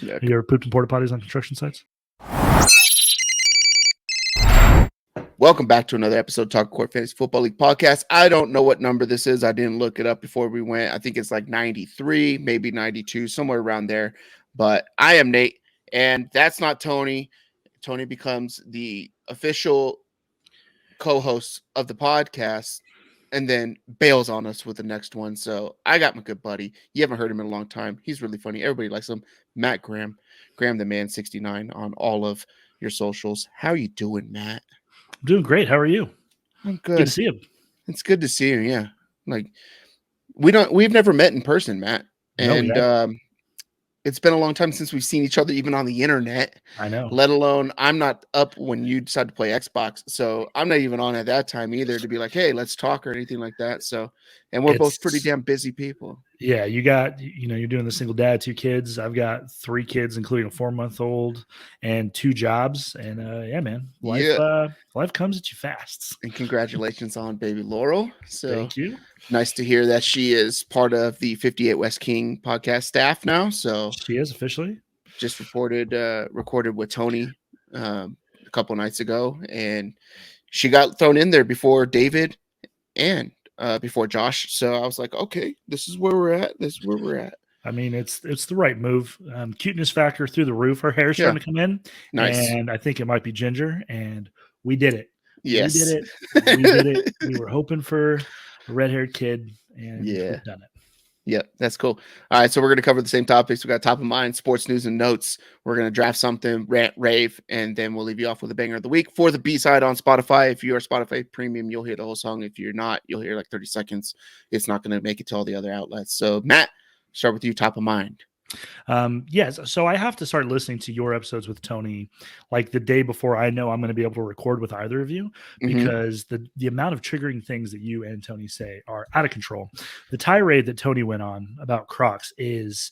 Yeah. You ever pooped in porta potties on construction sites? Welcome back to another episode of TacoCorp Fantasy Football League podcast. I don't know what number this is. I didn't look it up before we went. I think it's like 93, maybe 92, somewhere around there. But I am Nate, and that's not Tony. Tony becomes the official co-host of the podcast and then bails on us with the next one. So I got my good buddy. You haven't heard him in a long time. He's really funny. Everybody likes him. Matt Graham. Graham the Man 69 on all of your socials. How you doing, Matt? I'm doing great. How are you? I'm good. Good to see you. It's good to see you. Yeah. Like we've never met in person, Matt. And it's been a long time since we've seen each other, even on the internet. I know. Let alone I'm not up when you decide to play Xbox. So I'm not even on at that time either to be like, hey, let's talk or anything like that. So, and we're both pretty damn busy people. Yeah. You're doing the single dad, 2 kids. I've got 3 kids, including a 4-month-old and 2 jobs. And yeah, man, life comes at you fast. And congratulations on baby Laurel. So thank you. Nice to hear that she is part of the 58 West King podcast staff now. So she is officially just recorded with Tony a couple nights ago, and she got thrown in there before David and before Josh. So I was like, okay, this is where we're at. I mean, it's the right move. Cuteness factor through the roof. Her hair's starting to come in. Nice. And I think it might be ginger, and we did it. Yes. We did it. We were hoping for a red-haired kid, and we've done it. Yep, that's cool. All right, so we're going to cover the same topics. We got top of mind, sports news and notes. We're going to draft something, rant, rave, and then we'll leave you off with a banger of the week. For the B-side on Spotify, if you're a Spotify premium, you'll hear the whole song. If you're not, you'll hear like 30 seconds. It's not going to make it to all the other outlets. So, Matt, start with you, top of mind. Yes. So I have to start listening to your episodes with Tony like the day before I know I'm going to be able to record with either of you, because the amount of triggering things that you and Tony say are out of control. The tirade that Tony went on about Crocs is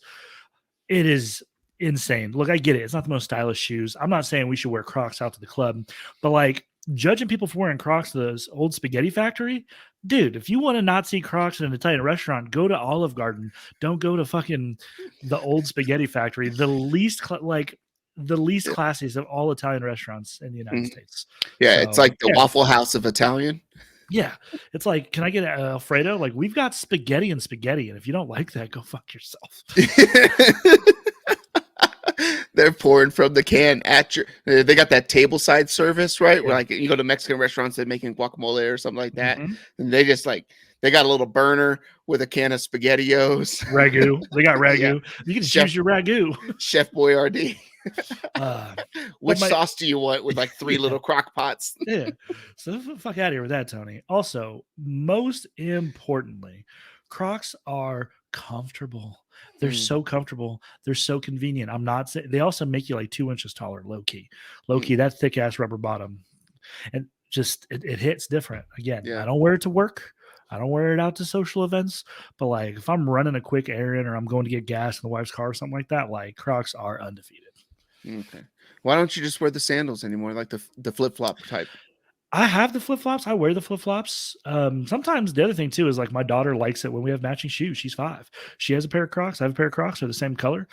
insane. Look, I get it. It's not the most stylish shoes. I'm not saying we should wear Crocs out to the club, but like judging people for wearing Crocs to this old spaghetti factory, dude, if you want to not see Crocs in an Italian restaurant, go to Olive Garden. Don't go to fucking the old spaghetti factory. The least classiest of all Italian restaurants in the United States. Yeah, so, it's like the Waffle House of Italian. Yeah, it's like, can I get an Alfredo? Like, we've got spaghetti, and if you don't like that, go fuck yourself. They're pouring from the can at your. They got that table side service, right? Yeah. Where like you go to Mexican restaurants and making guacamole or something like that, and they just they got a little burner with a can of SpaghettiOs. Ragu. They got ragu. Yeah. You can choose your ragu. Chef Boyardee. Which sauce do you want with like 3 little crock pots? Yeah. So fuck out of here with that, Tony. Also, most importantly, Crocs are comfortable. They're so comfortable. They're so convenient. I'm not saying they also make you like 2 inches taller, low key, that thick ass rubber bottom, and just it hits different. Again, I don't wear it to work. I don't wear it out to social events, but like if I'm running a quick errand or I'm going to get gas in the wife's car or something like that, like Crocs are undefeated. Okay. Why don't you just wear the sandals anymore, like the flip-flop type? I have the flip-flops. I wear the flip-flops. Sometimes the other thing too is like my daughter likes it when we have matching shoes. She's 5. She has a pair of Crocs. I have a pair of Crocs. They're the same color.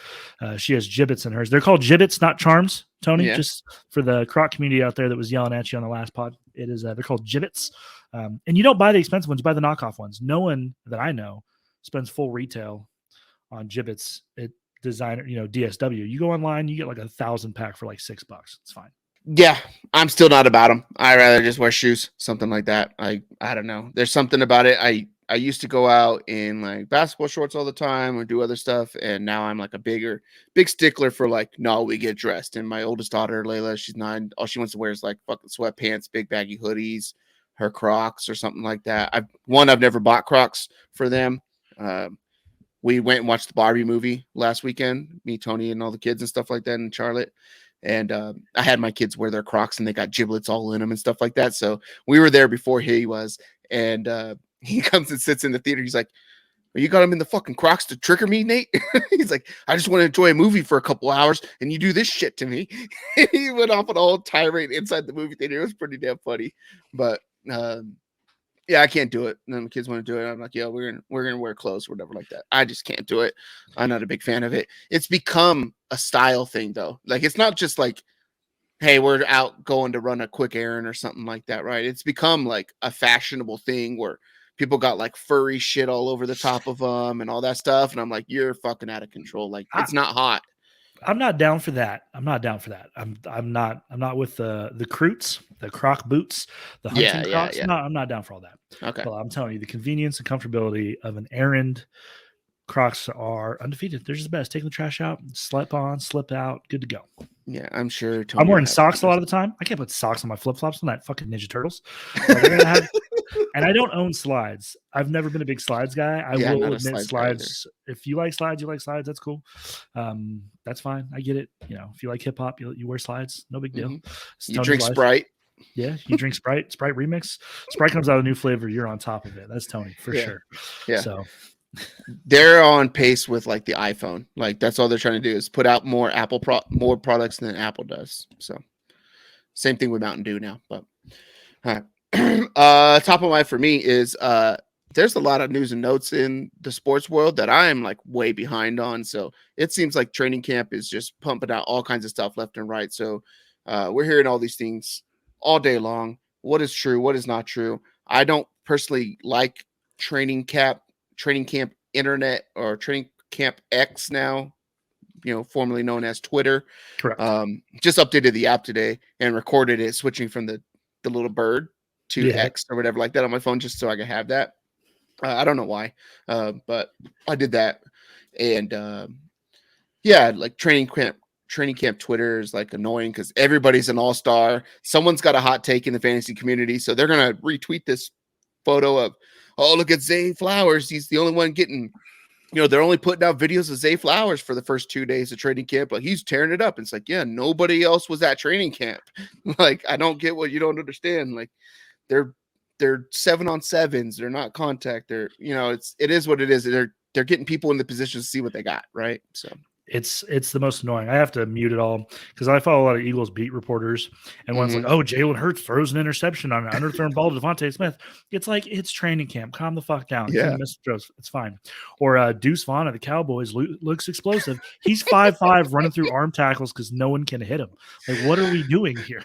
She has Jibbits in hers. They're called Jibbits, not charms, Tony. Yeah. Just for the Croc community out there that was yelling at you on the last pod. It is they're called Jibbits. And you don't buy the expensive ones, you buy the knockoff ones. No one that I know spends full retail on Jibbits at designer, DSW. You go online, you get like 1,000 pack for like $6. It's fine. Yeah, I'm still not about them. I rather just wear shoes, something like that. I don't know. There's something about it. I used to go out in like basketball shorts all the time or do other stuff, and now I'm like a big stickler for like, no, we get dressed. And my oldest daughter, Layla, she's 9. All she wants to wear is like fucking sweatpants, big baggy hoodies, her Crocs or something like that. I've never bought Crocs for them. We went and watched the Barbie movie last weekend, me, Tony, and all the kids and stuff like that in Charlotte. And I had my kids wear their Crocs and they got giblets all in them and stuff like that. So we were there before he was. And he comes and sits in the theater. He's like, you got him in the fucking Crocs to trigger me, Nate? He's like, I just want to enjoy a movie for a couple hours and you do this shit to me. He went off an old tirade inside the movie theater. It was pretty damn funny. But Yeah, I can't do it. And then the kids want to do it. I'm like, yeah, we're gonna wear clothes or whatever like that. I just can't do it. I'm not a big fan of it. It's become a style thing though. Like it's not just like, hey, we're out going to run a quick errand or something like that, right? It's become like a fashionable thing where people got like furry shit all over the top of them and all that stuff. And I'm like, you're fucking out of control. Like it's not hot. I'm not down for that. I'm not with the Croots, the Croc boots, the hunting Crocs. Yeah. No, I'm not down for all that. Okay. But I'm telling you, the convenience and comfortability of an errand Crocs are undefeated. They're just the best. Take the trash out, slip on, slip out, good to go. Yeah, I'm sure. I'm wearing socks a lot of the time. I can't put socks on my flip flops on that fucking Ninja Turtles. Like, and I don't own slides. I've never been a big slides guy. I will admit slides. If you like slides, you like slides. That's cool. That's fine. I get it. You know, if you like hip hop, you wear slides. No big deal. Mm-hmm. You drink Sprite. Yeah, you drink Sprite. Sprite remix. Sprite comes out a new flavor. You're on top of it. That's Tony for sure. Yeah. So they're on pace with like the iPhone. Like that's all they're trying to do is put out more more products than Apple does. So same thing with Mountain Dew now. But top of mind for me is there's a lot of news and notes in the sports world that I am like way behind on. So it seems like training camp is just pumping out all kinds of stuff left and right. So we're hearing all these things all day long. What is true? What is not true? I don't personally like training camp internet or training camp X now, formerly known as Twitter. Correct. Just updated the app today and recorded it, switching from the little bird to X or whatever like that on my phone, just so I can have that. I don't know why, but I did that. And like training camp Twitter is like annoying because everybody's an all-star. Someone's got a hot take in the fantasy community, so they're gonna retweet this photo of, oh, look at Zay Flowers. He's the only one getting, they're only putting out videos of Zay Flowers for the first 2 days of training camp, but he's tearing it up. It's like, yeah, nobody else was at training camp. Like, I don't get what you don't understand. Like, they're 7-on-7s. They're not contact. They're, it is what it is. They're getting people in the position to see what they got, right? So it's the most annoying. I have to mute it all because I follow a lot of Eagles beat reporters, and one's like, "Oh, Jalen Hurts throws an interception on an underthrown ball to Devontae Smith." It's like, it's training camp. Calm the fuck down. Yeah, miss throws. It's fine. Or Deuce Vaughn of the Cowboys looks explosive. He's 5'5", running through arm tackles because no one can hit him. Like, what are we doing here?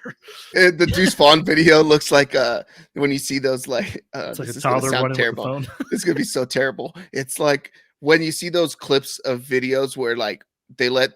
The Deuce Vaughn video looks like when you see those it's like a toddler running terrible. With the phone. It's gonna be so terrible. It's like when you see those clips of videos where like they let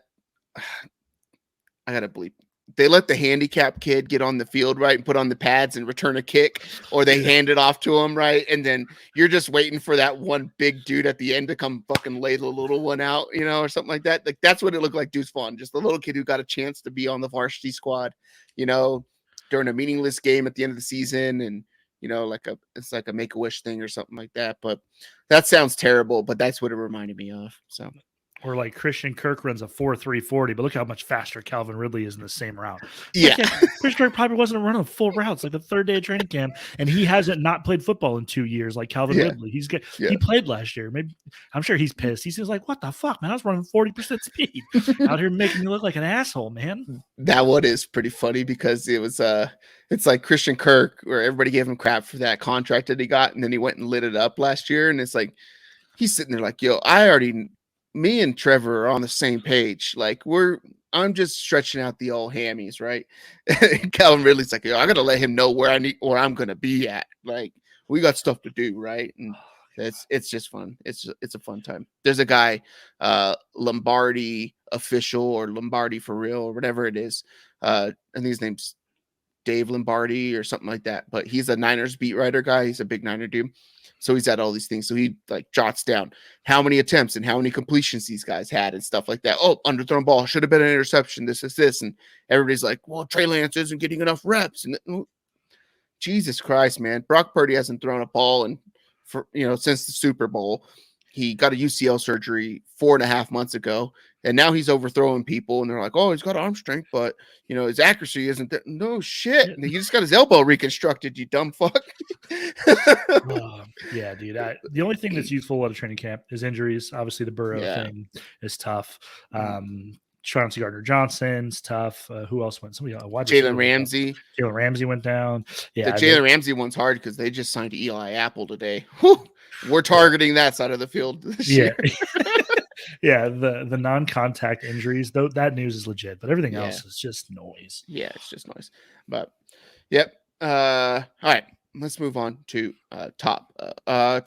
the handicap kid get on the field, right, and put on the pads and return a kick, or they hand it off to him, right, and then you're just waiting for that one big dude at the end to come fucking lay the little one out, or something like that. Like, that's what it looked like. Deuce Vaughn, just the little kid who got a chance to be on the varsity squad, during a meaningless game at the end of the season, and it's like a Make-A-Wish thing or something like that. But that sounds terrible, but that's what it reminded me of. So. Or like Christian Kirk runs a 4.340, but look how much faster Calvin Ridley is in the same route. Yeah. Christian Kirk probably wasn't running full routes like the third day of training camp, and he hasn't not played football in 2 years like Calvin Ridley. He's good. He played last year. Maybe I'm sure he's pissed. He's like, what the fuck, man? I was running 40% speed out here making me look like an asshole, man. That one is pretty funny because it was it's like Christian Kirk, where everybody gave him crap for that contract that he got, and then he went and lit it up last year, and it's like he's sitting there like, yo, me and Trevor are on the same page. Like, I'm just stretching out the old hammies, right? Calvin Ridley's like, yo, I gotta let him know where I'm gonna be at. Like, we got stuff to do, right? And it's just fun. It's a fun time. There's a guy, Lombardi official or Lombardi for real or whatever it is. I think his name's Dave Lombardi or something like that. But he's a Niners beat writer guy. He's a big Niner dude. So he's at all these things. So he like jots down how many attempts and how many completions these guys had and stuff like that. Oh, underthrown ball should have been an interception. This is this. And everybody's like, well, Trey Lance isn't getting enough reps. And Jesus Christ, man. Brock Purdy hasn't thrown a ball since the Super Bowl. He got a UCL surgery 4.5 months ago, and now he's overthrowing people. And they're like, "Oh, he's got arm strength, but his accuracy isn't there." No shit. He just got his elbow reconstructed. You dumb fuck. Yeah, dude. The only thing that's useful out of training camp is injuries. Obviously, the Burrow thing is tough. Chauncey Gardner-Johnson's tough. Who else went? Somebody wide receiver Jalen Ramsey. Jalen Ramsey went down. The Yeah, Jalen Ramsey one's hard because they just signed Eli Apple today. Whew, we're targeting that side of the field this year. Yeah, the non-contact injuries, though, that news is legit, but everything else is just noise. Yeah, it's just noise. But yep. All right. Let's move on to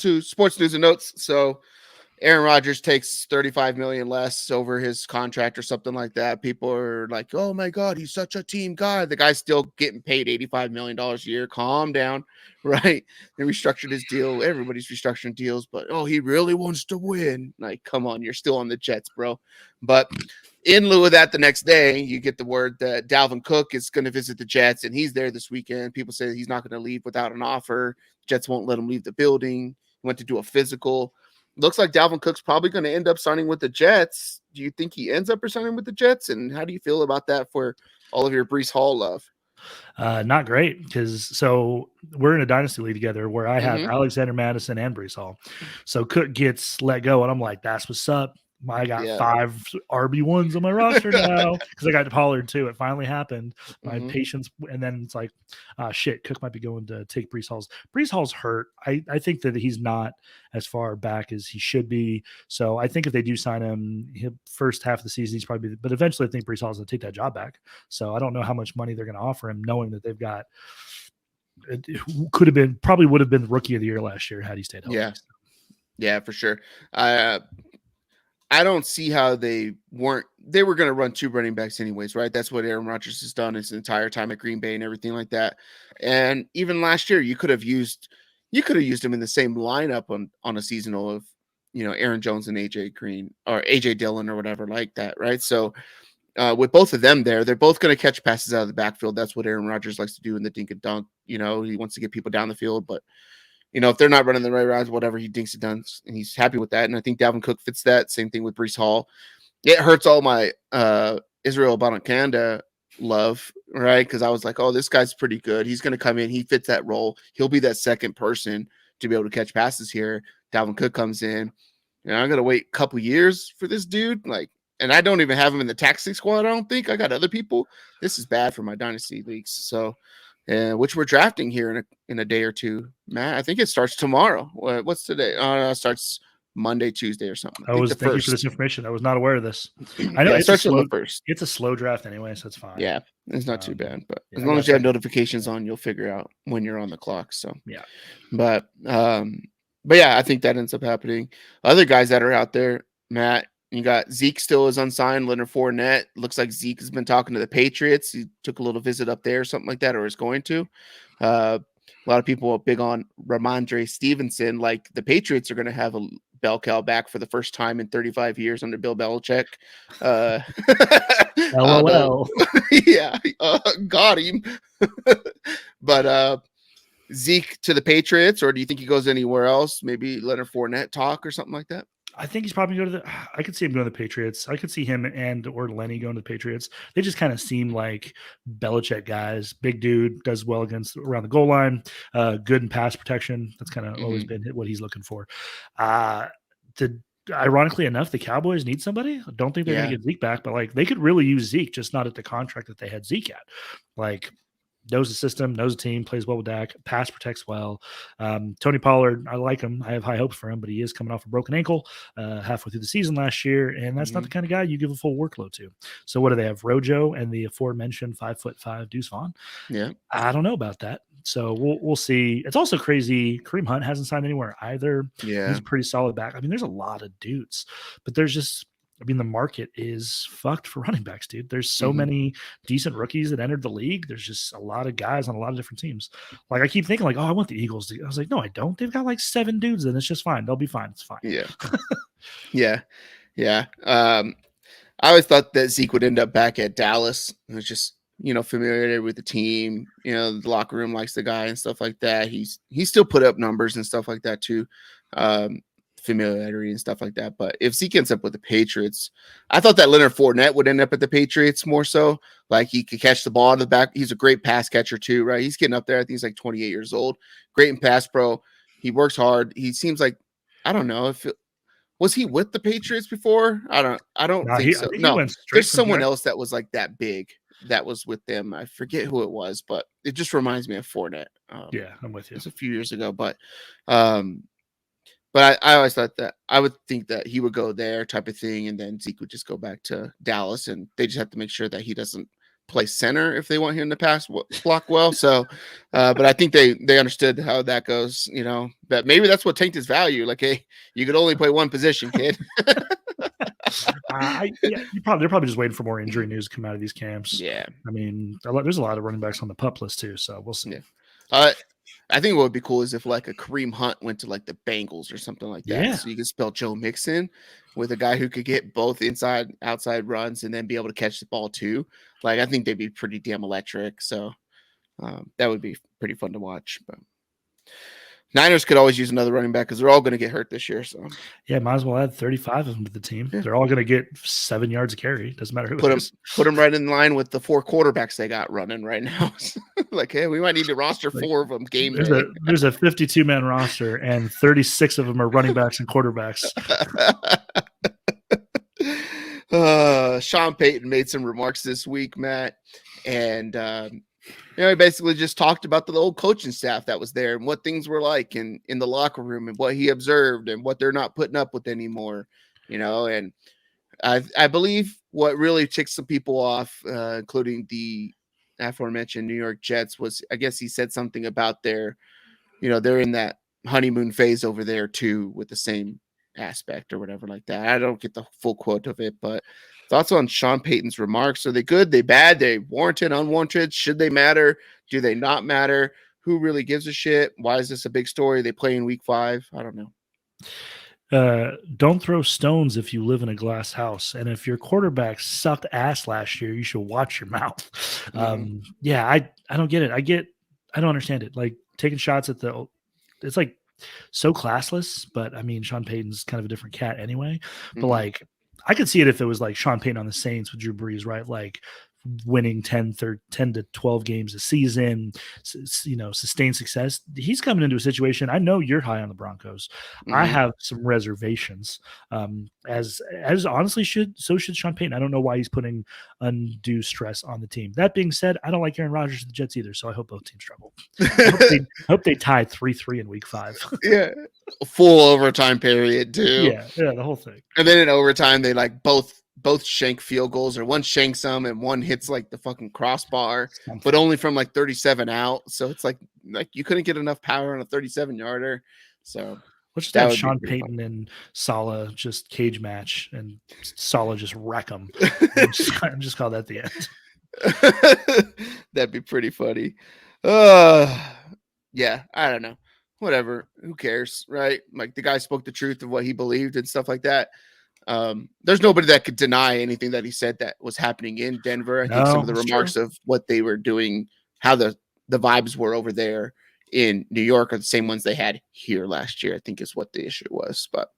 to sports news and notes. So Aaron Rodgers takes $35 million less over his contract or something like that. People are like, "Oh my God, he's such a team guy." The guy's still getting paid $85 million a year. Calm down, right? They restructured his deal. Everybody's restructuring deals, but he really wants to win. Like, come on, you're still on the Jets, bro. But in lieu of that, the next day, you get the word that Dalvin Cook is going to visit the Jets, and he's there this weekend. People say he's not going to leave without an offer. Jets won't let him leave the building. He went to do a physical. Looks like Dalvin Cook's probably going to end up signing with the Jets. Do you think he ends up signing with the Jets? And how do you feel about that for all of your Breece Hall love? Not great, because we're in a dynasty league together where I have Alexander Madison and Breece Hall. So Cook gets let go, and I'm like, that's what's up. I got 5 RB1s on my roster now because I got Pollard too. It finally happened. My patience, and then it's like, shit, Cook might be going to take Breece Hall's. Breece Hall's hurt. I think that he's not as far back as he should be. So I think if they do sign him, first half of the season, he's probably. But eventually, I think Breece Hall's going to take that job back. So I don't know how much money they're going to offer him, knowing that they've got. It probably would have been rookie of the year last year had he stayed healthy. Yeah, for sure. I don't see how they were going to run 2 running backs anyways, right? That's what Aaron Rodgers has done his entire time at Green Bay and everything like that. And even last year, you could have used him in the same lineup on a seasonal of, Aaron Jones and AJ Green or AJ Dillon or whatever like that, right? So with both of them there, they're both going to catch passes out of the backfield. That's what Aaron Rodgers likes to do in the dink and dunk. He wants to get people down the field, but if they're not running the right routes, whatever, he thinks it does, and he's happy with that. And I think Dalvin Cook fits that. Same thing with Breece Hall. It hurts all my Israel Abanikanda love, right? Because I was like, oh, this guy's pretty good. He's going to come in. He fits that role. He'll be that second person to be able to catch passes here. Dalvin Cook comes in. I'm going to wait a couple years for this dude. And I don't even have him in the taxi squad, I don't think. I got other people. This is bad for my dynasty leagues. So, which we're drafting here in a day or two, Matt. I think it starts tomorrow. What's today? It starts Monday, Tuesday, or something. Thank you for this information. I was not aware of this. I know it starts on the first. It's a slow draft anyway, so it's fine. Yeah, it's not too bad. But as long as you have notifications on, you'll figure out when you're on the clock. So but yeah, I think that ends up happening. Other guys that are out there, Matt. You got Zeke still is unsigned. Leonard Fournette. Looks like Zeke has been talking to the Patriots. He took a little visit up there, something like that, or is going to. A lot of people are big on Ramondre Stevenson. Like the Patriots are going to have a bell cow back for the first time in 35 years under Bill Belichick. LOL. Yeah, got him. But Zeke to the Patriots, or do you think he goes anywhere else? Maybe Leonard Fournette talk or something like that? I think he's probably going to I could see him going to the Patriots. I could see him or Lenny going to the Patriots. They just kind of seem like Belichick guys. Big dude, does well around the goal line, good in pass protection. That's kind of always been what he's looking for. Ironically enough, the Cowboys need somebody. I don't think they're going to get Zeke back, but they could really use Zeke, just not at the contract that they had Zeke at. Knows the system, knows the team, plays well with Dak, pass protects well. Tony Pollard, I like him. I have high hopes for him, but he is coming off a broken ankle halfway through the season last year, and that's not the kind of guy you give a full workload to. So what do they have? Rojo and the aforementioned 5'5" Deuce Vaughn. Yeah, I don't know about that. So we'll see. It's also crazy. Kareem Hunt hasn't signed anywhere either. Yeah, he's pretty solid back. I mean, there's a lot of dudes, but there's just. The market is fucked for running backs, dude. There's so many decent rookies that entered the league. There's just a lot of guys on a lot of different teams. I keep thinking oh, I want the Eagles. I was like, no, I don't. They've got 7 dudes and it's just fine. They'll be fine. It's fine. Yeah. Yeah. I always thought that Zeke would end up back at Dallas. It was just, familiar with the team, the locker room likes the guy and stuff like that. He's still put up numbers and stuff like that too. Familiarity and stuff like that. But if Zeke ends up with the Patriots, I thought that Leonard Fournette would end up at the Patriots more so. He could catch the ball in the back. He's a great pass catcher too, right? He's getting up there. I think he's 28 years old. Great in pass pro. He works hard. He seems like, I don't know, if Was he with the Patriots before? I don't No, think I so. think he No, went straight there's from someone there. else that was like that big that was with them. I forget who it was, but it just reminds me of Fournette. Yeah, I'm with It you. was a few years ago, um, but I always thought that I would think that he would go there type of thing, and then Zeke would just go back to Dallas, and they just have to make sure that he doesn't play center if they want him to block well. So, but I think they understood how that goes. You know, that maybe that's what tanked his value. Like, hey, you could only play one position, kid. Yeah, they're probably just waiting for more injury news to come out of these camps. Yeah, I mean, there's a lot of running backs on the pup list too, so we'll see. yeah. I think what would be cool is if like a Kareem Hunt went to like the Bengals or something like that. Yeah, So you could spell Joe Mixon with a guy who could get both inside, outside runs and then be able to catch the ball too. Like I think they'd be pretty damn electric. So that would be pretty fun to watch. But Niners could always use another running back because they're all going to get hurt this year. So yeah, might as well add 35 of them to the team. Yeah. They're all going to get 7 yards a carry. Doesn't matter who put it them is. right in line with the 4 quarterbacks they got running right now. Like, hey, we might need to roster 4 of them game day. There's a 52-man roster, and 36 of them are running backs and quarterbacks. Sean Payton made some remarks this week, Matt, and he basically just talked about the old coaching staff that was there and what things were like in the locker room and what he observed and what they're not putting up with anymore, and I believe what really ticked some people off, including the aforementioned New York Jets, was I guess he said something about they're in that honeymoon phase over there too with the same aspect or whatever like that. I don't get the full quote of it, but thoughts on Sean Payton's remarks. Are they good? They bad? They warranted, unwarranted? Should they matter? Do they not matter? Who really gives a shit? Why is this a big story? They play in week 5. I don't know. Don't throw stones if you live in a glass house. And if your quarterback sucked ass last year, you should watch your mouth. Yeah, I don't get it. I don't understand it. Like taking shots at it's like so classless, but I mean, Sean Payton's kind of a different cat anyway. But like, I could see it if it was like Sean Payton on the Saints with Drew Brees, right? Like winning 10 to 12 games a season, sustained success. He's coming into a situation. I know you're high on the Broncos. I have some reservations, as honestly should Sean Payton. I don't know why he's putting undue stress on the team. That being said, I don't like Aaron Rodgers and the Jets either, so I hope both teams struggle. I hope they tie 3-3 in week 5. Yeah, full overtime period too. Yeah, the whole thing. And then in overtime, they like both shank field goals, or one shanks them and one hits like the fucking crossbar, but only from like 37 out. So it's like you couldn't get enough power on a 37-yarder. So let's just have Sean Payton and Saleh just cage match, and Saleh just wreck them. just call that the end. That'd be pretty funny. Yeah, I don't know. Whatever. Who cares, right? Like the guy spoke the truth of what he believed and stuff like that. There's nobody that could deny anything that he said that was happening in Denver. I think some of the remarks of what they were doing, how the vibes were over there in New York are the same ones they had here last year, I think is what the issue was. But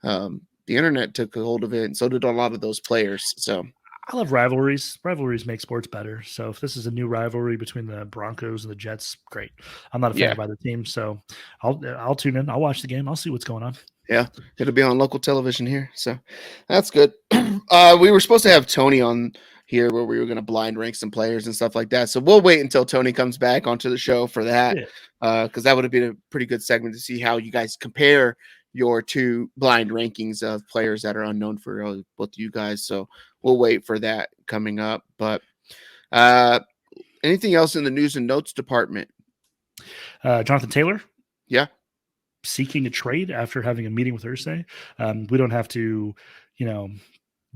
the internet took a hold of it, and so did a lot of those players. So I love rivalries. Rivalries make sports better. So if this is a new rivalry between the Broncos and the Jets, great. I'm not a fan of either team, so I'll tune in. I'll watch the game. I'll see what's going on. Yeah, it'll be on local television here, so that's good. We were supposed to have Tony on here where we were going to blind rank some players and stuff like that. So we'll wait until Tony comes back onto the show for that, because that would have been a pretty good segment to see how you guys compare your 2 blind rankings of players that are unknown for both of you guys. So we'll wait for that coming up. But anything else in the news and notes department? Jonathan Taylor. Yeah. Seeking a trade after having a meeting with Irsay. We don't have to,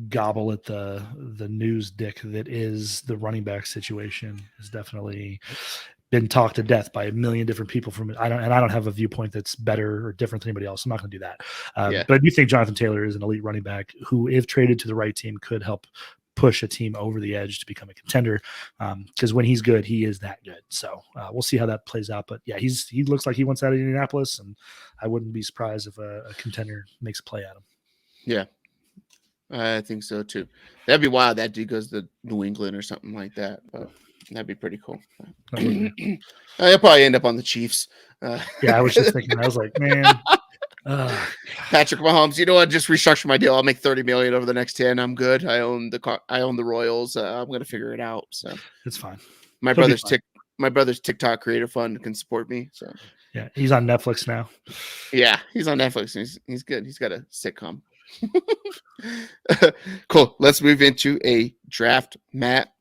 gobble at the news dick that is the running back situation. Has definitely been talked to death by a million different people I don't have a viewpoint that's better or different than anybody else. I'm not going to do that. But I do think Jonathan Taylor is an elite running back who, if traded to the right team, could help push a team over the edge to become a contender. Because when he's good, he is that good. So we'll see how that plays out. But yeah, he looks like he wants out of Indianapolis, and I wouldn't be surprised if a contender makes a play at him. Yeah, I think so too. That'd be wild. That dude goes to New England or something like that. But that'd be pretty cool. He'll probably end up on the Chiefs. Yeah, I was just thinking. I was like, man, Patrick Mahomes, you know what? Just restructure my deal. I'll make 30 million over the next 10. I'm good. I own the Royals. I'm gonna figure it out. So it's fine. my He'll be brother's fine. my brother's TikTok creator fund can support me. So Yeah, he's on Netflix now. yeah, he's on Netflix. He's good. He's got a sitcom. Cool. Let's move into a draft, Matt.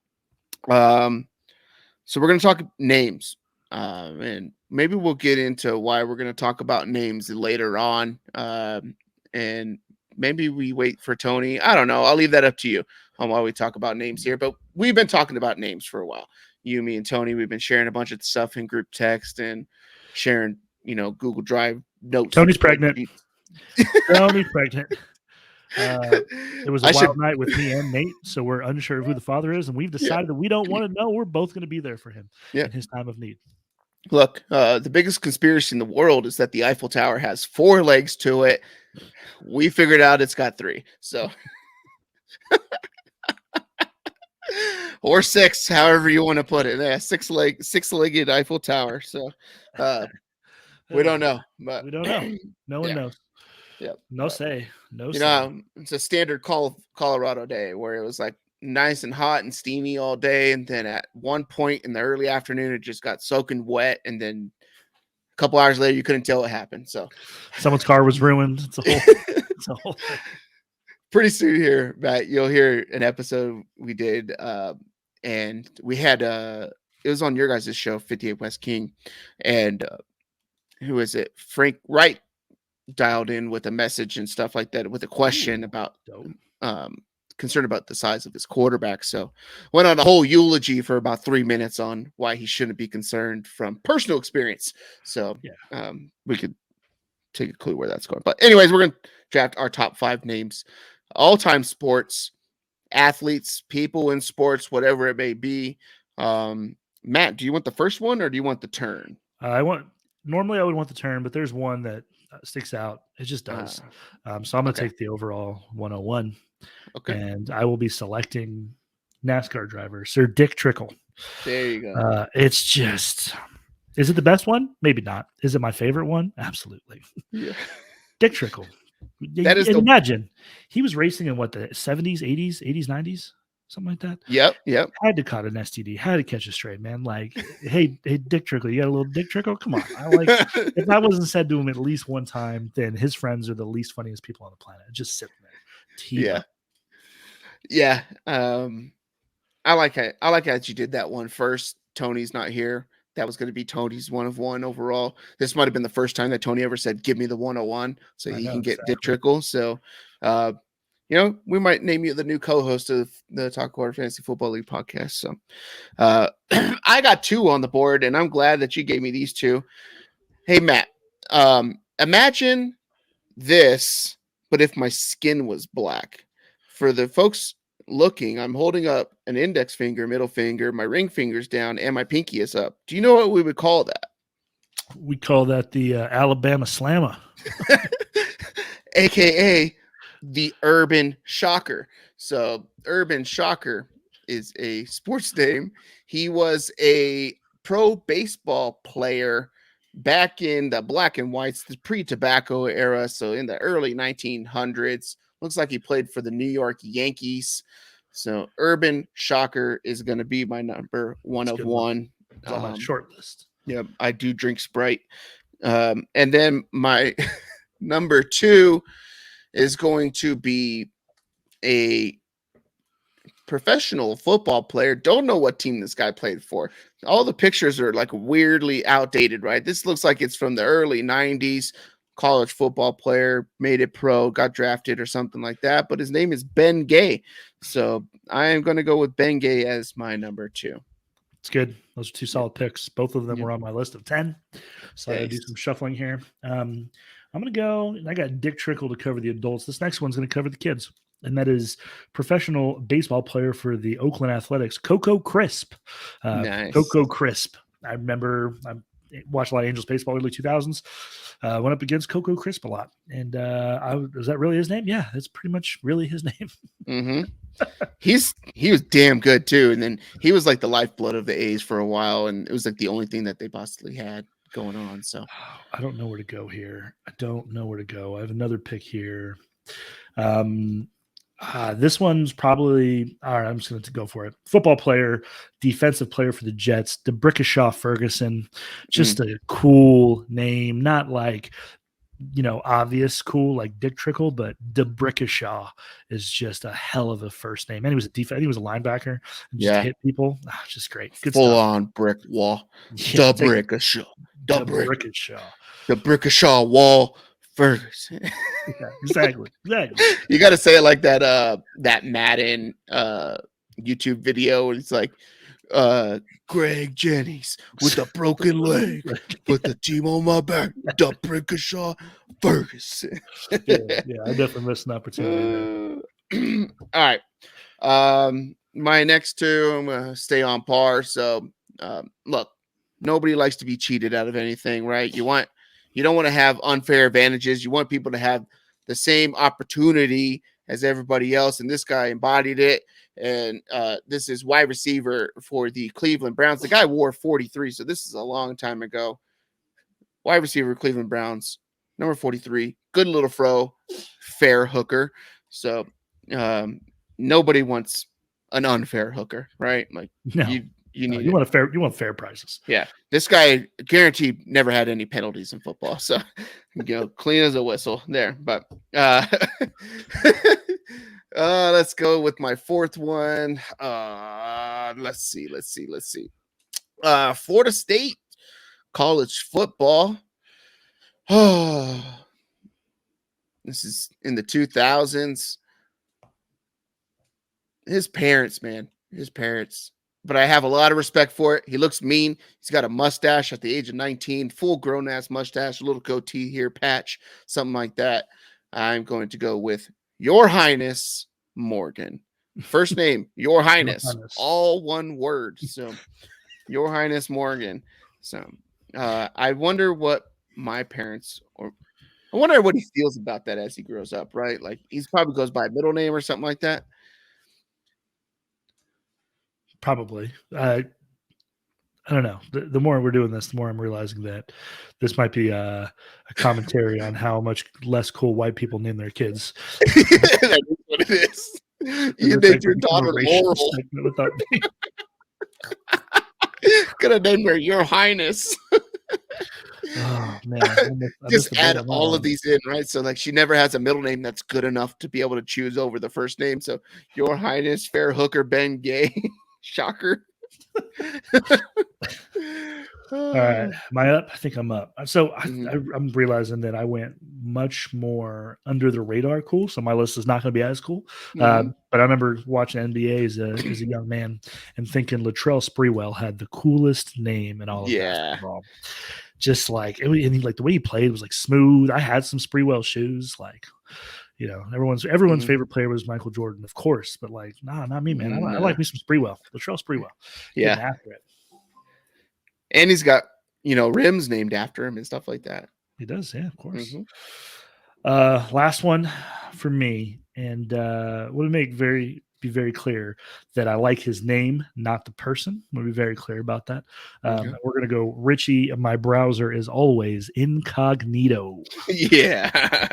So we're gonna talk names. And maybe we'll get into why we're going to talk about names later on. And maybe we wait for Tony. I don't know. I'll leave that up to you on why we talk about names here. But we've been talking about names for a while. You, me, and Tony, we've been sharing a bunch of stuff in group text and sharing, Google Drive notes. Tony's pregnant. Tony's pregnant. It was a wild night with me and Nate, so we're unsure of who the father is, and we've decided that we don't want to know. We're both going to be there for him in his time of need. Look, the biggest conspiracy in the world is that the Eiffel Tower has 4 legs to it. We figured out it's got 3. So, or 6, however you want to put it. Yeah, 6-legged Eiffel Tower. So, we don't know, but we don't know. No one knows. Yeah. No say. It's a standard Colorado day where it was like nice and hot and steamy all day, and then at one point in the early afternoon it just got soaking wet, and then a couple hours later you couldn't tell what happened. So someone's car was ruined. It's a whole thing. Pretty soon here, Matt, you'll hear an episode we did, and we had it was on your guys' show, 58 West King, and who is it? Frank Wright dialed in with a message and stuff like that with a question about concerned about the size of his quarterback. So went on a whole eulogy for about 3 minutes on why he shouldn't be concerned from personal experience. So we could take a clue where that's going. But anyways, we're going to draft our top 5 names, all-time sports, athletes, people in sports, whatever it may be. Matt, do you want the first one or do you want the turn? Normally I would want the turn, but there's one that sticks out. It just does. So I'm going to take the overall 101. Okay. And I will be selecting NASCAR driver, Sir Dick Trickle. There you go. It's just, is it the best one? Maybe not. Is it my favorite one? Absolutely. Yeah. Dick Trickle. Imagine he was racing in what, the 70s, 80s, 90s, something like that. Yep. Had to caught an STD, had to catch a stray, man. Like, hey, Dick Trickle, you got a little Dick Trickle? Come on. If that wasn't said to him at least one time, then his friends are the least funniest people on the planet. Just sitting there. Yeah. I like how you did that one first. Tony's not here. That was going to be Tony's 1 of 1 overall. This might have been the first time that Tony ever said, give me the 101 so he can get Dick Trickle. So, we might name you the new co-host of the TacoCorp Fantasy Football League podcast. So I got 2 on the board, and I'm glad that you gave me these 2. Hey, Matt, imagine this, but if my skin was black. For the folks looking, I'm holding up an index finger, middle finger, my ring finger's down, and my pinky is up. Do you know what we would call that? We call that the Alabama Slammer. AKA the Urban Shocker. So Urban Shocker is a sports name. He was a pro baseball player back in the black and whites, the pre-tobacco era. So in the early 1900s, looks like he played for the New York Yankees. So Urban Shocker is going to be my number 1 of 1. It's on my short list. Yeah, I do drink Sprite. And then my number 2 is going to be a professional football player. Don't know what team this guy played for. All the pictures are like weirdly outdated, right? This looks like it's from the early 90s. College football player, made it pro, got drafted or something like that. But his name is Ben Gay. So I am going to go with Ben Gay as my number 2. It's good. Those are 2 solid picks. Both of them were on my list of 10. So I do some shuffling here. I'm going to go, and I got Dick Trickle to cover the adults. This next one's going to cover the kids. And that is professional baseball player for the Oakland Athletics, Coco Crisp. Nice. Coco Crisp. I remember I watched a lot of Angels baseball early 2000s. Went up against Coco Crisp a lot. And was that really his name? Yeah, that's pretty much really his name. Mm-hmm. He was damn good too. And then he was like the lifeblood of the A's for a while. And it was like the only thing that they possibly had going on. So I don't know where to go here. I have another pick here. This one's probably all right. I'm just going to go for it. Football player, defensive player for the Jets, DeBrickashaw Ferguson. Just a cool name, not like obvious cool like Dick Trickle, but DeBrickashaw is just a hell of a first name. And he was a defense. He was a linebacker and just hit people. Just great. Good full stuff. on brick wall. Yeah, DeBrickashaw. DeBrickashaw Wall Ferguson. Yeah, exactly. You got to say it like that. That Madden YouTube video. It's like Greg Jennings with a broken leg, put the team on my back. DeBrickashaw Ferguson. yeah, I definitely missed an opportunity there. All right. My next two, I'm gonna stay on par. So look, nobody likes to be cheated out of anything, right? You don't want to have unfair advantages. You want people to have the same opportunity as everybody else, and this guy embodied it. And this is wide receiver for the Cleveland Browns. The guy wore 43, so this is a long time ago. Wide receiver, Cleveland Browns, number 43. Good little fro, fair hooker. So nobody wants an unfair hooker, right? Like no. You want fair prices. Yeah, this guy guaranteed never had any penalties in football, so clean as a whistle there. But let's go with my fourth one. Let's see. Florida State college football. Oh, this is in the 2000s. His parents. But I have a lot of respect for it. He looks mean. He's got a mustache at the age of 19, full grown ass mustache, a little goatee here, patch, something like that. I'm going to go with Your Highness Morgan. First name, Your Highness, all one word. So Your Highness Morgan. So I wonder what my parents I wonder what he feels about that as he grows up, right? Like he's probably goes by a middle name or something like that. Probably. I don't know. The more we're doing this, the more I'm realizing that this might be a commentary on how much less cool white people name their kids. That is what it is. You named your daughter Laurel. Could have named her Your Highness. Oh man! Just add all of these in, right? So like she never has a middle name that's good enough to be able to choose over the first name. So Your Highness, Fair Hooker, Ben Gay. Shocker. All right. Am I up? I think I'm up. So I'm realizing that I went much more under the radar cool. So my list is not going to be as cool. But I remember watching NBA as a young man and thinking Latrell Sprewell had the coolest name in all of basketball. Just like, and like the way he played was like smooth. I had some Sprewell shoes. Like, everyone's favorite player was Michael Jordan, of course, but like, nah, not me, man. I like me some Sprewell, Latrell Sprewell. Yeah, after it. And he's got rims named after him and stuff like that. He does, yeah, of course. Last one for me, and want to be very clear that I like his name, not the person. I'm going to be very clear about that. We're going to go Richie. My browser is always incognito. Yeah.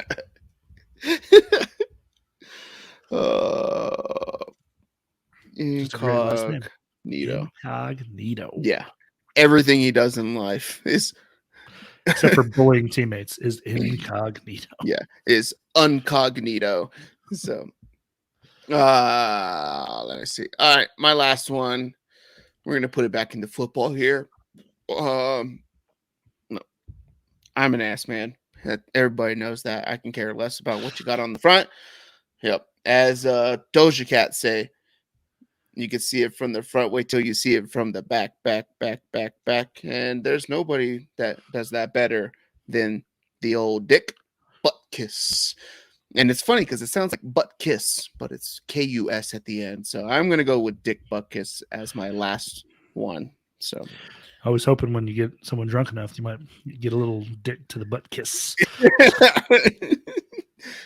Incognito. Yeah. Everything he does in life is except for bullying teammates is incognito. Yeah, is incognito. So let me see. All right, my last one. We're gonna put it back into football here. No, I'm an ass man. Everybody knows that. I can care less about what you got on the front. Yep. As Doja Cat say, you can see it from the front. Wait till you see it from the back. And there's nobody that does that better than the old Dick Butt Kiss. And it's funny because it sounds like Butt Kiss, but it's K-U-S at the end. So I'm going to go with Dick Butt Kiss as my last one. So I was hoping when you get someone drunk enough, you might get a little dick to the butt kiss.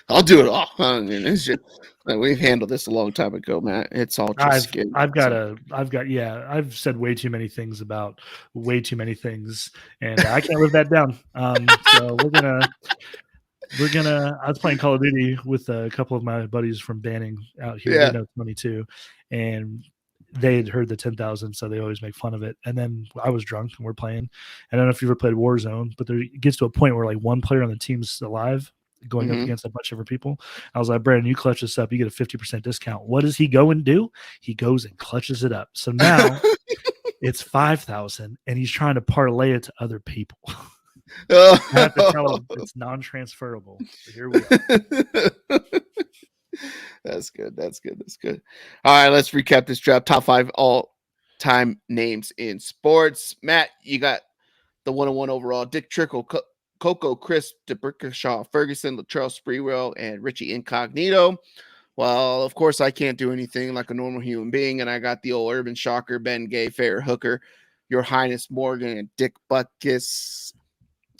I'll do it all. I mean, it's just, like, we've handled this a long time ago, Matt. It's all just skin. I've said way too many things about way too many things, and I can't live that down. So I was playing Call of Duty with a couple of my buddies from Banning out here. They Yeah. know 22, and they had heard the 10,000, so they always make fun of it. And then I was drunk and we're playing. And I don't know if you ever played Warzone, but it gets to a point where like one player on the team's alive going up against a bunch of other people. I was like, Brandon, you clutch this up, you get a 50% discount. What does he go and do? He goes and clutches it up. So now it's 5,000 and he's trying to parlay it to other people. I have to tell him it's non-transferable. So here we go. That's good. All right, let's recap this draft. Top 5 all-time names in sports. Matt, you got the 101 overall: Dick Trickle, Coco Crisp, DeBerkershaw, Ferguson, Latrell Sprewell, and Richie Incognito. Well, of course, I can't do anything like a normal human being, and I got the old Urban Shocker, Ben Gay, Fair Hooker, Your Highness Morgan, and Dick Butkus.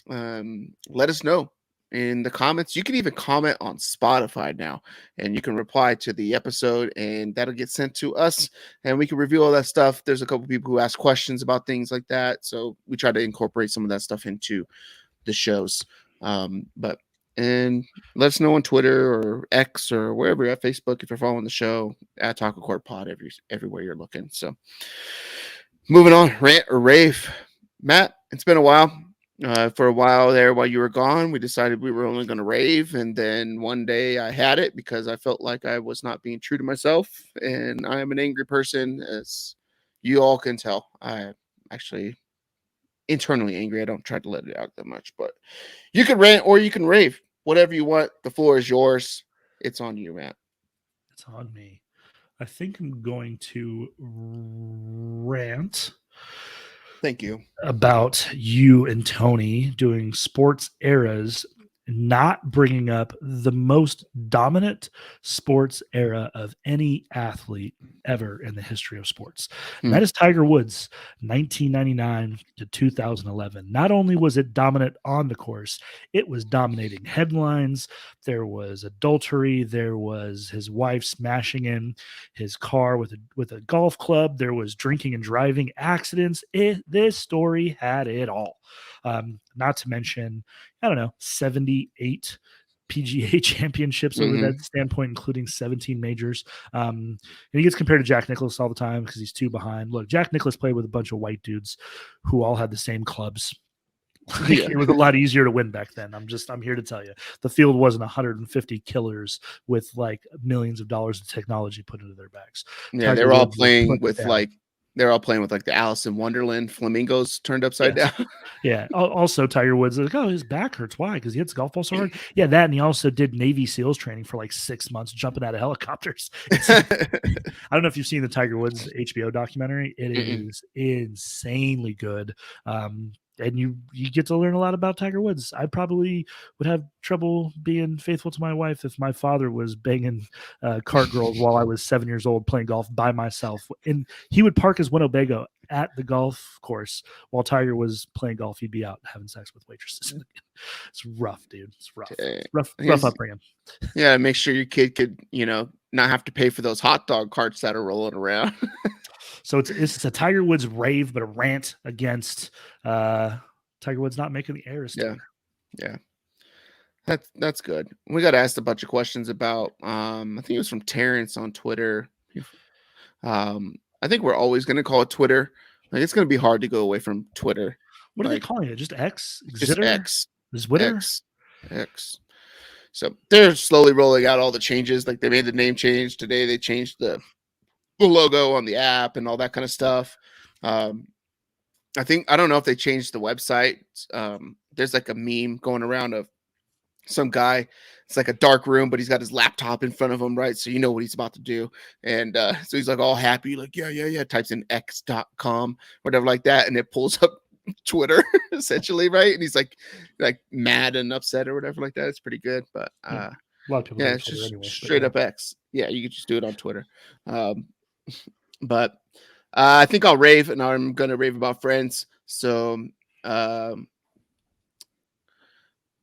Let us know in the comments. You can even comment on Spotify now, and you can reply to the episode, and that'll get sent to us, and we can review all that stuff. There's a couple people who ask questions about things like that, so we try to incorporate some of that stuff into the shows. And let us know on Twitter or X or wherever you're at, Facebook, if you're following the show at TacoCorp Pod everywhere you're looking. So moving on, rant or rave. Matt, it's been a while. For a while there, while you were gone, we decided we were only going to rave. And then one day I had it because I felt like I was not being true to myself. And I am an angry person, as you all can tell. I actually internally angry. I don't try to let it out that much, but you can rant or you can rave. Whatever you want. The floor is yours. It's on you, Matt. It's on me. I think I'm going to rant. Thank you. About you and Tony doing sports eras, not bringing up the most dominant sports era of any athlete ever in the history of sports. And that is Tiger Woods, 1999 to 2011. Not only was it dominant on the course, it was dominating headlines. There was adultery. There was his wife smashing in his car with a golf club. There was drinking and driving accidents. This story had it all. Not to mention, 78 PGA championships over that standpoint, including 17 majors. And he gets compared to Jack Nicklaus all the time because he's 2 behind. Look, Jack Nicklaus played with a bunch of white dudes who all had the same clubs. It was a lot easier to win back then. I'm here to tell you, the field wasn't 150 killers with like millions of dollars of technology put into their backs. Yeah, they're all playing with the Alice in Wonderland flamingos turned upside down. Yeah. Also, Tiger Woods, like, oh, his back hurts. Why? Because he hits golf ball so hard. Yeah, that, and he also did Navy SEALs training for like 6 months, jumping out of helicopters. I don't know if you've seen the Tiger Woods HBO documentary. It is insanely good. And you get to learn a lot about Tiger Woods. I probably would have trouble being faithful to my wife if my father was banging cart girls while I was 7 years old playing golf by myself. And he would park his Winnebago at the golf course while Tiger was playing golf. He'd be out having sex with waitresses. It's rough, dude. It's rough. Rough upbringing. Yeah, make sure your kid could, not have to pay for those hot dog carts that are rolling around. So it's a Tiger Woods rave, but a rant against Tiger Woods not making the Eras Tour. Yeah. That's good. We got asked a bunch of questions about I think it was from Terrence on Twitter. I think we're always going to call it Twitter. Like, it's going to be hard to go away from Twitter. What are they calling it? Just X? Just X. X. So they're slowly rolling out all the changes. Like, they made the name change today. They changed the logo on the app and all that kind of stuff. I don't know if they changed the website. There's like a meme going around of some guy. It's like a dark room, but he's got his laptop in front of him, right? So you know what he's about to do. And so he's like all happy, like, yeah, types in x.com, whatever like that. And it pulls up Twitter, essentially, right? And he's like mad and upset or whatever like that. It's pretty good. But a lot of people it's just anyway, straight up X. Yeah, you could just do it on Twitter. But I think I'll rave, and I'm going to rave about Friends. So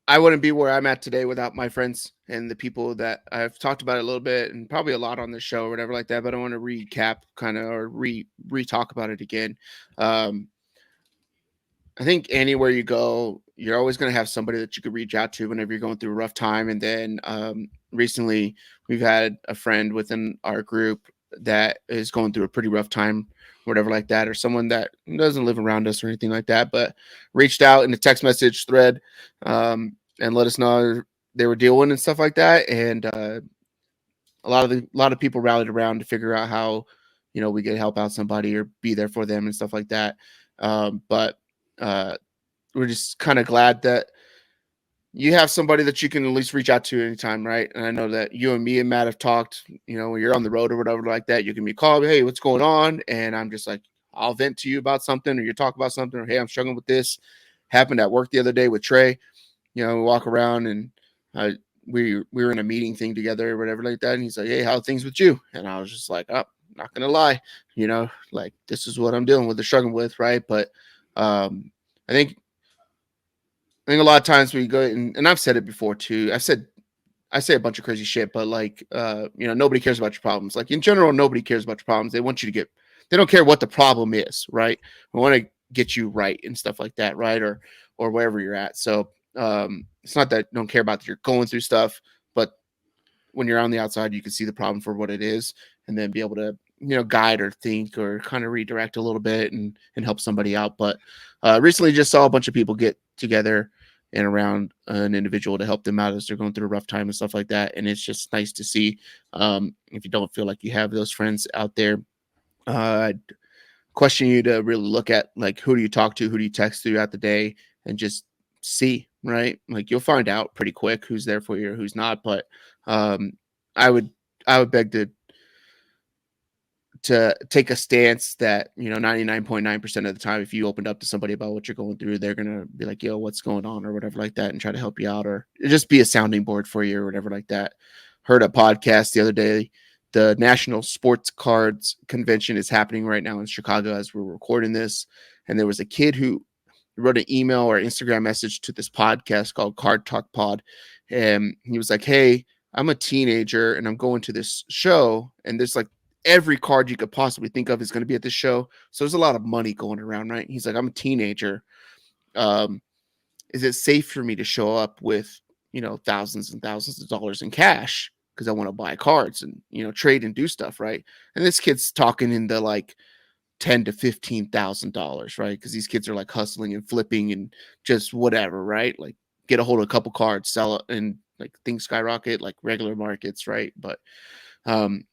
I wouldn't be where I'm at today without my friends and the people that I've talked about it a little bit and probably a lot on this show or whatever like that. But I want to recap kind of or re-talk about it again. Um, I think anywhere you go, you're always going to have somebody that you could reach out to whenever you're going through a rough time. And then recently, we've had a friend within our group that is going through a pretty rough time, whatever like that, or someone that doesn't live around us or anything like that, but reached out in a text message thread and let us know they were dealing and stuff like that. And a lot of people rallied around to figure out how we could help out somebody or be there for them and stuff like that. But we're just kind of glad that you have somebody that you can at least reach out to anytime, right? And I know that you and me and Matt have talked, when you're on the road or whatever like that, you can be called, hey, what's going on? And I'm just like, I'll vent to you about something, or you talk about something, or hey, I'm struggling with this. Happened at work the other day with Trey. We walk around and we were in a meeting thing together or whatever like that. And he's like, hey, how are things with you? And I was just like, oh, not going to lie, like this is what I'm dealing with, struggling with. Right. But I think a lot of times we go and I've said it before too. I say a bunch of crazy shit, but like, nobody cares about your problems. Like in general, nobody cares about your problems. They want you to they don't care what the problem is. Right. We want to get you right and stuff like that. Right. Or wherever you're at. So it's not that don't care about that you're going through stuff, but when you're on the outside, you can see the problem for what it is and then be able to, guide or think or kind of redirect a little bit and help somebody out. But recently just saw a bunch of people get together and around an individual to help them out as they're going through a rough time and stuff like that. And it's just nice to see if you don't feel like you have those friends out there. I'd question you to really look at like, who do you talk to? Who do you text throughout the day? And just see, right? Like you'll find out pretty quick who's there for you or who's not. But I would beg to take a stance that 99.9% of the time, if you opened up to somebody about what you're going through, they're gonna be like, yo, what's going on or whatever like that, and try to help you out or just be a sounding board for you or whatever like that. Heard a podcast the other day. The National Sports Cards Convention is happening right now in Chicago as we're recording this, and there was a kid who wrote an email or Instagram message to this podcast called Card Talk Pod, and he was like, hey, I'm a teenager and I'm going to this show, and there's like every card you could possibly think of is going to be at this show. So there's a lot of money going around, right? He's like, I'm a teenager. Is it safe for me to show up with, thousands and thousands of dollars in cash? Because I want to buy cards and, trade and do stuff, right? And this kid's talking in the like $10,000 to $15,000, right? Because these kids are like hustling and flipping and just whatever, right? Like get a hold of a couple cards, sell it, and like things skyrocket like regular markets, right? But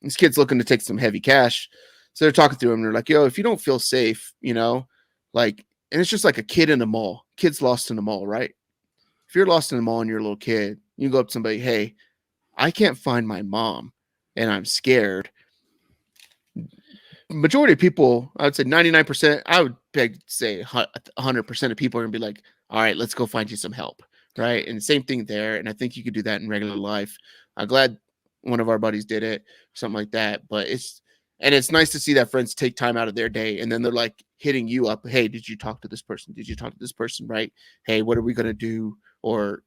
this kid's looking to take some heavy cash. So they're talking through him. And they're like, yo, if you don't feel safe, like, and it's just like a kid in the mall. Kid's lost in the mall, right? If you're lost in the mall and you're a little kid, you go up to somebody, hey, I can't find my mom and I'm scared. Majority of people, I would say 99%, I would beg to say 100% of people are going to be like, all right, let's go find you some help. Right. And same thing there. And I think you could do that in regular life. I'm glad one of our buddies did it, something like that. But it's nice to see that friends take time out of their day and then they're like hitting you up. Hey, did you talk to this person? Did you talk to this person? Right. Hey, what are we going to do? Or,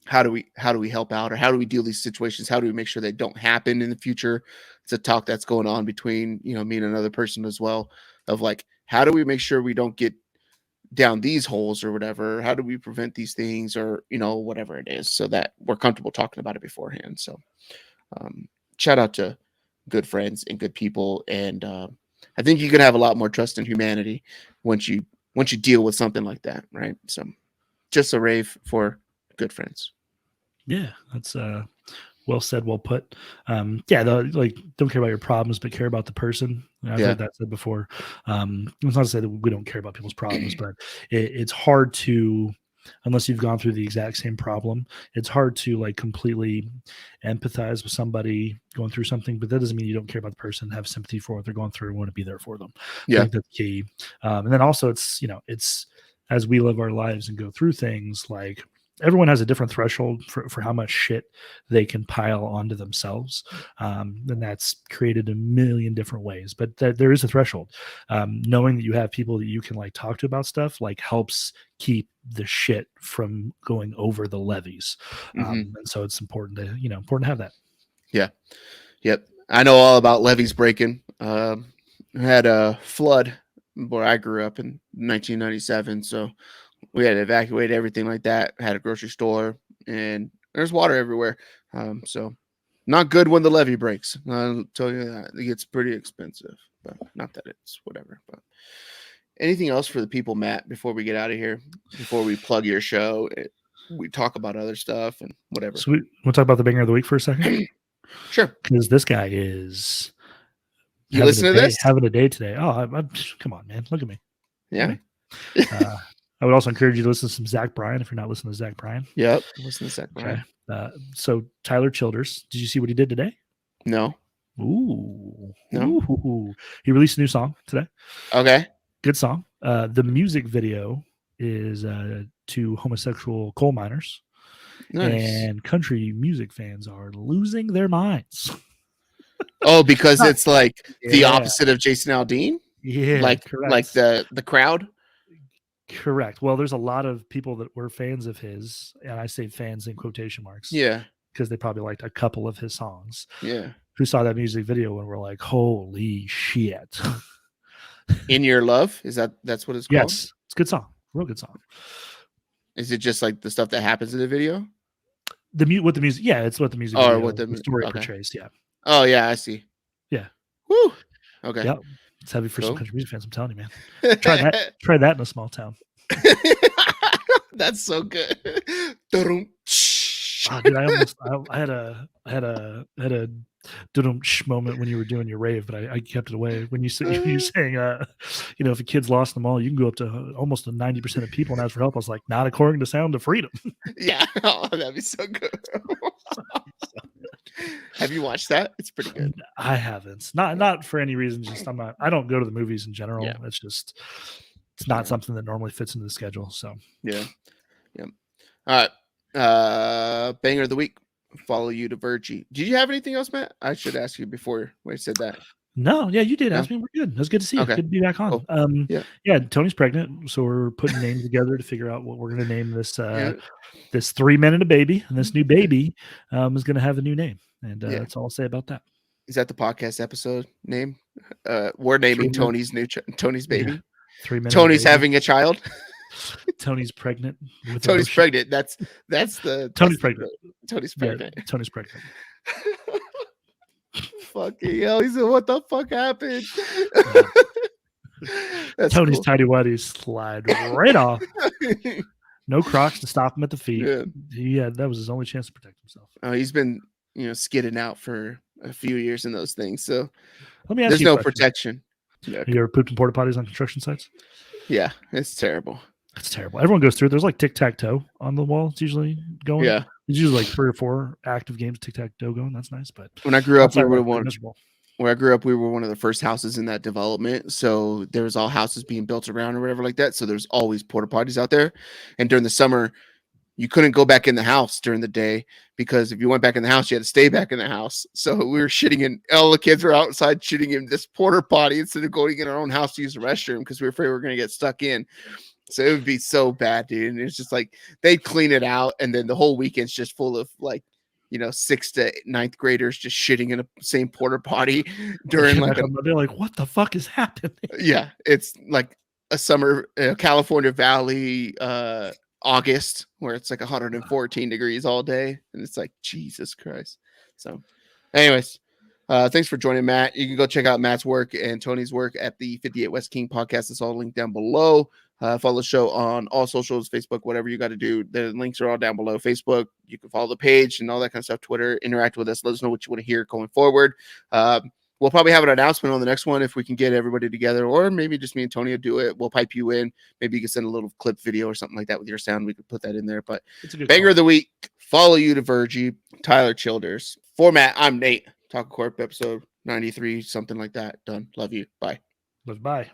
how do we help out, or how do we deal with these situations? How do we make sure they don't happen in the future? It's a talk that's going on between, me and another person as well, of like, how do we make sure we don't get down these holes or whatever? How do we prevent these things or, whatever it is, so that we're comfortable talking about it beforehand. So shout out to good friends and good people. And I think you can have a lot more trust in humanity once you deal with something like that. Right. So just a rave for good friends. Yeah, that's well said, well put. Don't care about your problems, but care about the person. I've heard that said before. It's not to say that we don't care about people's problems, but it's hard to, unless you've gone through the exact same problem, it's hard to like completely empathize with somebody going through something. But that doesn't mean you don't care about the person, have sympathy for what they're going through, and want to be there for them. Yeah. I think that's key. And then also it's as we live our lives and go through things, like everyone has a different threshold for how much shit they can pile onto themselves. And that's created a million different ways, but there is a threshold. Knowing that you have people that you can like talk to about stuff like helps keep the shit from going over the levees. And so it's important to have that. Yeah. Yep. I know all about levees breaking. Had a flood where I grew up in 1997. So we had to evacuate everything like that. Had a grocery store and there's water everywhere. So not good when the levee breaks. I'll tell you that. It gets pretty expensive, but not that it's whatever. But anything else for the people, Matt, before we get out of here, before we plug your show, we talk about other stuff and whatever. So we'll talk about the banger of the week for a second. Sure. Because this guy is listen to this? Having a day today. Oh, come on, man. Look at me. Yeah. I would also encourage you to listen to some Zach Bryan if you're not listening to Zach Bryan. Yep. Listen to Zach Bryan. Okay. So Tyler Childers, did you see what he did today? No. Ooh. No. Ooh. He released a new song today. Okay. Good song. The music video is to homosexual coal miners. Nice. And country music fans are losing their minds. Oh, because it's like the opposite of Jason Aldean? Yeah. Correct. Like the crowd? Correct. Well, there's a lot of people that were fans of his, and I say fans in quotation marks. Yeah. Because they probably liked a couple of his songs. Yeah. Who saw that music video and were like, holy shit. In Your Love? That's what it's called? Yes. It's a good song. Real good song. Is it just like the stuff that happens in the video? What the music? Yeah, it's what the music video, what the story portrays. Yeah. Oh yeah, I see. Yeah. Woo. Okay. Yeah. It's heavy for some country music fans. I'm telling you, man. Try that in a small town. That's so good. Oh, dude, I had a moment when you were doing your rave, but I kept it away. When you saying, if a kid's lost in the mall, you can go up to almost 90% of people and ask for help. I was like, not according to Sound of Freedom. Yeah, that'd be so good. Have you watched that? It's pretty good. I haven't. Not for any reason. Just I don't go to the movies in general. Yeah. It's not something that normally fits into the schedule. So yeah. All right. Banger of the week. Follow you to Virgie. Did you have anything else, Matt? I should ask you before I said that. No, yeah, you did ask me. We're good. It was good to see you. Good to be back on. Cool. Yeah, Tony's pregnant, so we're putting names together to figure out what we're going to name this. This 3 men and a baby, and this new baby is going to have a new name, and that's all I'll say about that. Is that the podcast episode name? We're naming Tony's baby. Yeah. 3 men. Tony's having a child. Tony's pregnant. Tony's pregnant. That's the Tony's pregnant. Tony's pregnant. Yeah, Tony's pregnant. Fucking hell! He said, "What the fuck happened?" Tony's tidy whities slide right off. No Crocs to stop him at the feet. Yeah, that was his only chance to protect himself. Oh, he's been skidding out for a few years in those things. So let me ask there's you no protection. You ever pooped in porta potties on construction sites? Yeah, it's terrible. It's terrible. Everyone goes through it. There's like tic-tac-toe on the wall. It's usually going. Yeah. It's usually like 3 or 4 active games of tic-tac-toe going. That's nice. But when I grew up, we were one of the first houses in that development. So there was all houses being built around or whatever like that. So there's always porta potties out there. And during the summer, you couldn't go back in the house during the day because if you went back in the house, you had to stay back in the house. So we were shitting in, all the kids were outside shitting in this porta potty instead of going in our own house to use the restroom because we were afraid we were going to get stuck in. So it would be so bad, dude. And it's just like they'd clean it out, and then the whole weekend's just full of 6th to 9th graders just shitting in the same porta potty during they're like, what the fuck is happening? Yeah, it's like a summer California Valley August where it's like 114 degrees all day, and it's like Jesus Christ. So, anyways. Thanks for joining, Matt. You can go check out Matt's work and Tony's work at the 58 West King podcast. It's all linked down below. Follow the show on all socials, Facebook, whatever you got to do. The links are all down below. Facebook, you can follow the page and all that kind of stuff. Twitter, interact with us. Let us know what you want to hear going forward. We'll probably have an announcement on the next one if we can get everybody together, or maybe just me and Tony will do it. We'll pipe you in. Maybe you can send a little clip video or something like that with your sound. We could put that in there. But it's a good banger of the week. Follow you to Virgie, Tyler Childers. For Matt, I'm Nate. TacoCorp episode 93, something like that. Done. Love you. Bye. Bye.